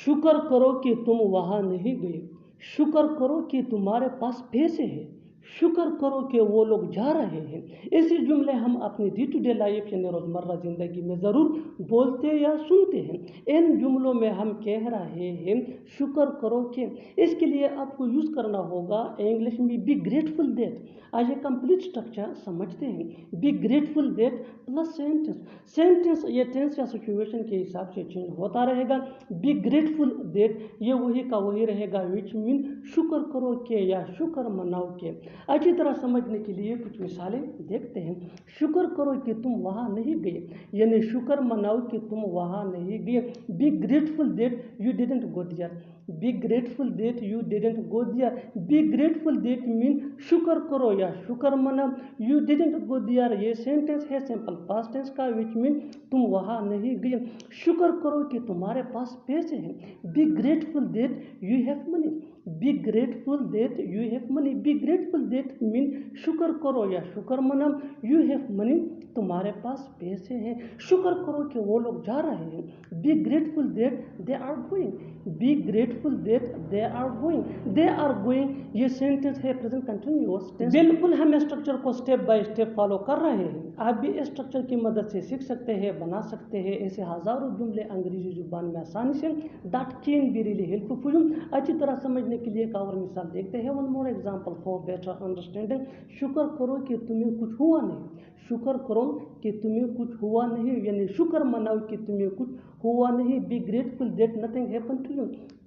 शुक्र करो कि तुम वहाँ नहीं गए, शुक्र करो कि तुम्हारे पास पैसे हैं, शुक्र करो कि वो लोग जा रहे हैं। ऐसे जुमले हम अपनी डे टू डे लाइफ यानी रोज़मर्रा ज़िंदगी में ज़रूर बोलते या सुनते हैं। इन जुमलों में हम कह रहे हैं शुक्र करो कि, इसके लिए आपको यूज़ करना होगा इंग्लिश में बी ग्रेटफुल दैट। आज ये कंप्लीट स्ट्रक्चर समझते हैं। Be grateful that plus sentence. Sentence ये टेंस या सिचुएशन के हिसाब से चेंज होता रहेगा। बी ग्रेटफुल दैट ये वही का वही रहेगा, विच मीन शुक्र करो के या शुक्र मनाओ के। अच्छी तरह समझने के लिए कुछ मिसालें देखते हैं। शुक्र करो कि तुम वहाँ नहीं गए, यानी शुक्र मनाओ कि तुम वहाँ नहीं गए। Be grateful that you didn't go there. Be grateful that you didn't go there. Be grateful that mean शुक्र करो या शुक्र मनाओ। यू डिडंट गो देयर ये सेंटेंस है सिंपल पास्ट टेंस का, विच मीन तुम वहाँ नहीं गए। शुक्र करो कि तुम्हारे पास पैसे हैं। Be grateful that you have money. B grateful that you have money. B grateful that mean शुक्र करो या शुक्र मनाओ। यू हैव मनी तुम्हारे पास पैसे हैं। शुक्र करो कि वो लोग जा रहे हैं। Be grateful that they are going. Be grateful that they are going. They are going ये सेंटेंस है प्रेजेंट कंटिन्यूअस टेंस। बिल्कुल हम स्ट्रक्चर को स्टेप बाय स्टेप फॉलो कर रहे हैं। आप भी इस स्ट्रक्चर की मदद से सीख सकते हैं, बना सकते हैं ऐसे हज़ारों जुमले अंग्रेजी जुबान में आसानी से। That can be really helpful. अच्छी तरह समझने के लिए एक और मिसाल देखते हैं। One more example for better understanding. शुक्र करो कि तुम्हें कुछ हुआ नहीं। शुक्र करो कि तुम्हें कुछ हुआ नहीं, यानी शुक्र मनाओ कि तुम्हें कुछ हुआ नहीं। Be grateful that nothing happen to you.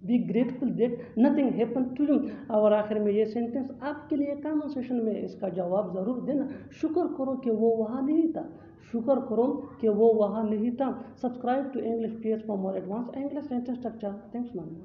Be grateful that nothing happen to you. और आखिर में ये सेंटेंस आपके लिए कमेंट सेक्शन में इसका जवाब ज़रूर देना। शुक्र करो कि वो वहाँ नहीं था। शुक्र करो कि वो वहाँ नहीं था। Subscribe to English page for more advance English sentence structure. Thanks ma'am.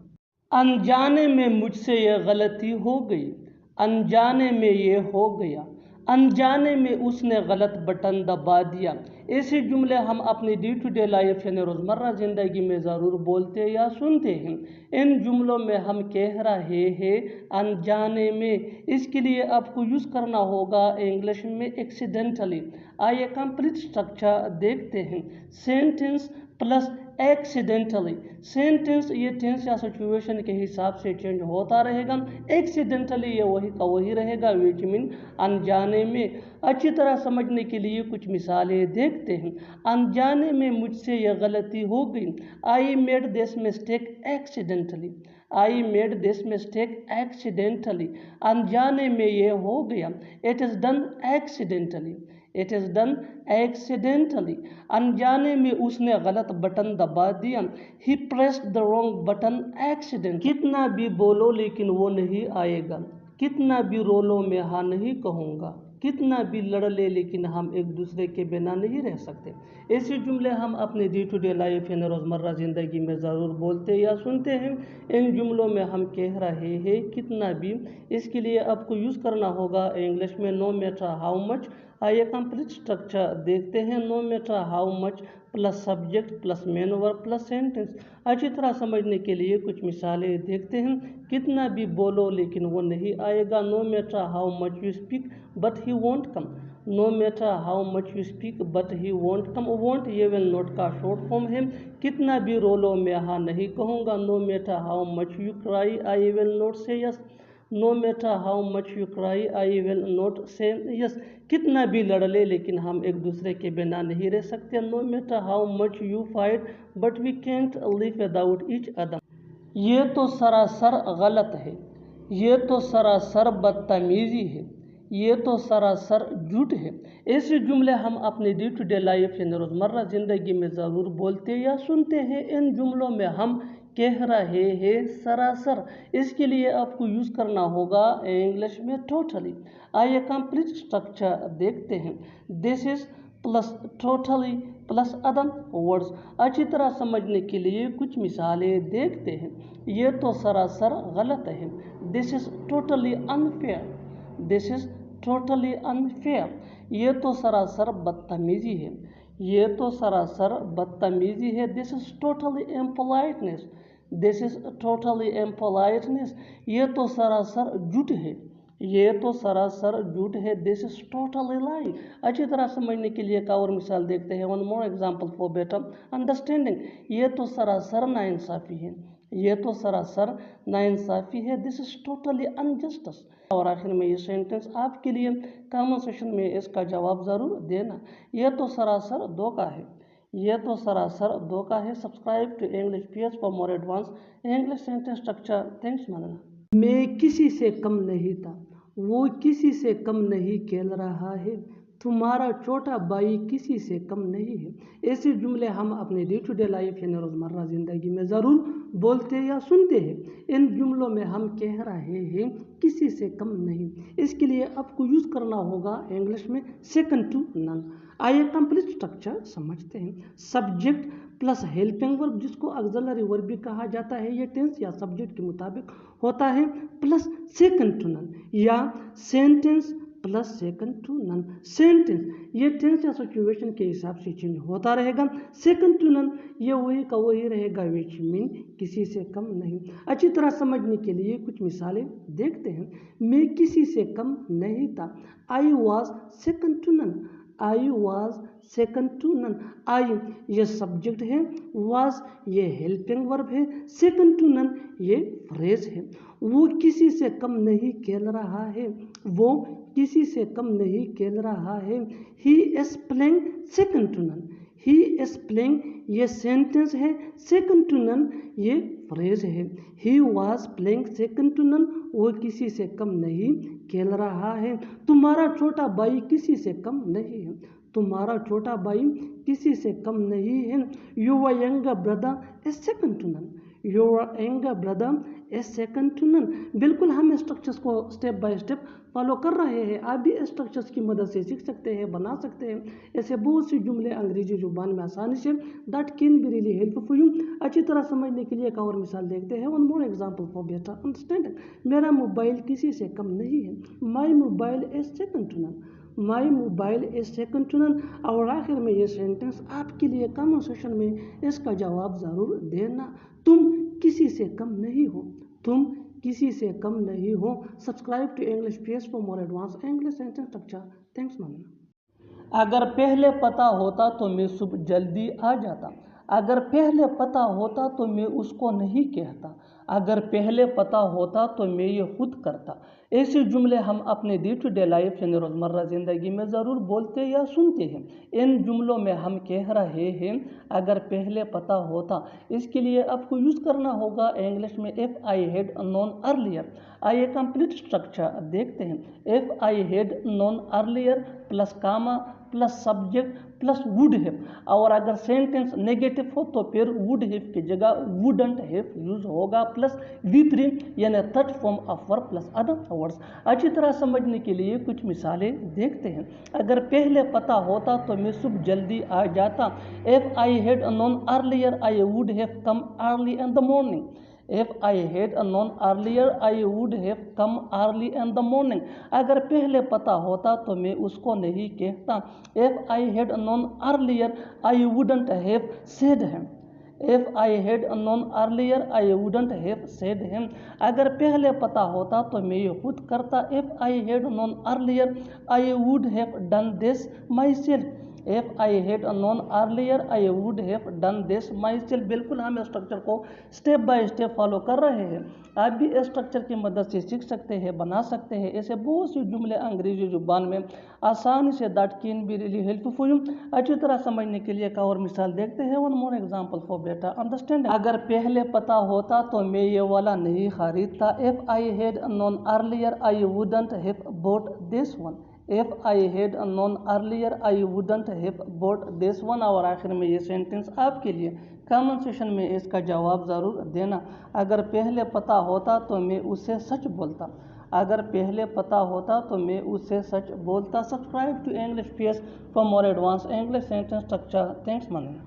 अनजाने में मुझसे ये गलती हो गई। अनजाने में ये हो गया। अनजाने में उसने गलत बटन दबा दिया। ऐसे जुमले हम अपनी डे टू डे लाइफ यानी रोज़मर्रा ज़िंदगी में ज़रूर बोलते या सुनते हैं। इन जुमलों में हम कह रहे हैं अनजाने में, इसके लिए आपको यूज़ करना होगा इंग्लिश में एक्सीडेंटली। आइए कंप्लीट स्ट्रक्चर देखते हैं। Sentence plus accidentally. सेंटेंस ये टेंस या सिचुएशन के हिसाब से चेंज होता रहेगा। एक्सीडेंटली ये वही का वही रहेगा, विच मीन अनजाने में। अच्छी तरह समझने के लिए कुछ मिसालें देखते हैं। अनजाने में मुझसे यह गलती हो गई। I made this mistake accidentally. I made this mistake accidentally. अनजाने में ये हो गया। It is done accidentally. It is done accidentally. अनजाने में उसने गलत बटन दबा दिया। He pressed the wrong button accident. कितना भी बोलो लेकिन वो नहीं आएगा। कितना भी रोलो मैं हाँ नहीं कहूँगा। कितना भी लड़ ले लेकिन हम एक दूसरे के बिना नहीं रह सकते। ऐसे जुमले हम अपने डे टू डे लाइफ यानी रोज़मर्रा ज़िंदगी में ज़रूर बोलते या सुनते हैं। इन जुमलों में हम कह रहे हैं कितना भी, इसके लिए आपको यूज़ करना होगा इंग्लिश में नो मैटर हाउ मच। आइए कंप्लीट स्ट्रक्चर देखते हैं। No matter how much plus subject plus main verb plus sentence. अच्छी तरह समझने के लिए कुछ मिसालें देखते हैं। कितना भी बोलो लेकिन वो नहीं आएगा। No matter how much you speak but he won't come. No matter how much you speak but he won't come. Won't ये विल नॉट का शॉर्ट फॉर्म है। कितना भी रोलो मैं हाँ नहीं कहूँगा। No matter how much you cry I will not say yes. No matter how much you cry I will not say yes. कितना भी लड़ ले लेकिन हम एक दूसरे के बिना नहीं रह सकते। No matter how much you fight but we can't live without each other. ये तो सरासर गलत है। ये तो सरासर बदतमीजी है। ये तो सरासर झूठ है। ऐसे जुमले हम अपने डे टू डे लाइफ यानी रोज़मर्रा ज़िंदगी में ज़रूर बोलते या सुनते हैं। इन जुमलों में हम कह रहे हैं सरासर, इसके लिए आपको यूज़ करना होगा इंग्लिश में टोटली। आइए कंप्लीट स्ट्रक्चर देखते हैं। This is plus totally plus other words. अच्छी तरह समझने के लिए कुछ मिसालें देखते हैं। ये तो सरासर गलत है। This is totally unfair. This is totally unfair. ये तो सरासर बदतमीजी है। ये तो सरासर बदतमीजी है। This is totally impoliteness. This is totally impoliteness. ये तो सरासर झूठ है। ये तो सरासर झूठ है। दिस इज़ टोटली लाई। अच्छी तरह समझने के लिए एक और मिसाल देखते हैं। One more example for better understanding. ये तो सरासर नाइंसाफ़ी है। ये तो सरासर नाइंसाफ़ी है, दिस इज़ टोटली अनजस्टिस। और आखिर में ये सेंटेंस आपके लिए कमेंट सेक्शन में इसका जवाब ज़रूर देना। यह तो सरासर धोखा है, यह तो सरासर धोखा है। Subscribe to English PS for more advance English sentence structure. Thanks मानना। मैं किसी से कम नहीं था, वो किसी से कम नहीं खेल रहा है, तुम्हारा छोटा भाई किसी से कम नहीं है। ऐसे जुमले हम अपने डे टू डे लाइफ यानी रोज़मर्रा ज़िंदगी में ज़रूर बोलते या सुनते हैं। इन जुमलों में हम कह रहे हैं किसी से कम नहीं। इसके लिए आपको यूज़ करना होगा इंग्लिश में सेकंड टू नन। आइए कंप्लीट स्ट्रक्चर समझते हैं। सब्जेक्ट प्लस हेल्पिंग वर्ब, जिसको ऑक्सिलरी वर्ब भी कहा जाता है, ये टेंस या सब्जेक्ट के मुताबिक होता है, प्लस सेकंड टू नन, या sentence plus second to none. Sentence ये टेंस या सिचुएशन के हिसाब से चेंज होता रहेगा। सेकंड टू नन ये वही का वही रहेगा, विच मीन किसी से कम नहीं। अच्छी तरह समझने के लिए कुछ मिसालें देखते हैं। मैं किसी से कम नहीं था, I was second to none, I was second to none. I ये सब्जेक्ट है, वॉज ये हेल्पिंग वर्ब है, सेकंड टू नन ये फ्रेज है। वो किसी से कम नहीं खेल रहा है, वो किसी से कम नहीं खेल रहा है। He is playing second to none, he is playing ये सेंटेंस है, सेकंड टू नन ये फ्रेज है। He was playing second to none, वो किसी से कम नहीं खेल रहा है। तुम्हारा छोटा भाई किसी से कम नहीं है, तुम्हारा छोटा भाई किसी से कम नहीं है। Your younger brother is second to none, your younger brother is second to none. बिल्कुल हम स्ट्रक्चर्स को स्टेप बाय स्टेप फॉलो कर रहे हैं। आप भी स्ट्रक्चर्स की मदद से सीख सकते हैं, बना सकते हैं। ऐसे बहुत सी जुमले अंग्रेजी जुबान में आसानी say that can be really helpful for you. अच्छी तरह समझने के लिए एक और मिसाल देखते हैं। One more example for better understanding. मेरा मोबाइल किसी से कम नहीं है, my mobile is second to none, my mobile is second to none. और आखिर में ये सेंटेंस आपके लिए कमेंट सेक्शन में इसका जवाब ज़रूर देना। तुम किसी से कम नहीं हो, तुम किसी से कम नहीं हो। Subscribe to English PS for more advance English sentence structure. Thanks मानना। अगर पहले पता होता तो मैं सुबह जल्दी आ जाता, अगर पहले पता होता तो मैं उसको नहीं कहता, अगर पहले पता होता तो मैं ये खुद करता। ऐसे जुमले हम अपने डे टू डे लाइफ यानी रोज़मर्रा ज़िंदगी में ज़रूर बोलते या सुनते हैं। इन जुमलों में हम कह रहे हैं अगर पहले पता होता। इसके लिए आपको यूज़ करना होगा इंग्लिश में if I had known earlier. आइए कंप्लीट स्ट्रक्चर देखते हैं। If I had known earlier plus comma plus subject plus would have. और अगर सेंटेंस नेगेटिव हो तो फिर वुड हैव की जगह वुडंट हैव यूज होगा, प्लस V3 यानी third form of verb plus other words. अच्छी तरह समझने के लिए कुछ मिसालें देखते हैं। अगर पहले पता होता तो मैं सुबह जल्दी आ जाता। If I had known earlier I would have come early in the morning, If I had known earlier, I would have come early in the morning. अगर पहले पता होता तो मैं उसको नहीं कहता। If I had known earlier, I wouldn't have said him. If I had known earlier, I wouldn't have said him. अगर पहले पता होता तो मैं ये खुद करता। If I had known earlier, I would have done this myself. If I had known earlier, I would have done this myself. बिल्कुल हम स्ट्रक्चर को स्टेप बाय स्टेप फॉलो कर रहे हैं। आप भी स्ट्रक्चर की मदद से सीख सकते हैं, बना सकते हैं। ऐसे बहुत से जुमले अंग्रेजी जुबान में आसानी say that can be really helpful for you. अच्छी तरह समझने के लिए एक और मिसाल देखते हैं। One more example for better understanding. अगर पहले पता होता तो मैं ये वाला नहीं खरीदता। If I had known earlier, I wouldn't have bought this one. If I had known earlier, I wouldn't have bought this one. और आखिर में ये सेंटेंस आपके लिए कमेंट सेक्शन में इसका जवाब ज़रूर देना। अगर पहले पता होता तो मैं उससे सच बोलता, अगर पहले पता होता तो मैं उससे सच बोलता। Subscribe to English PS for more advance English sentence structure. Thanks मानना।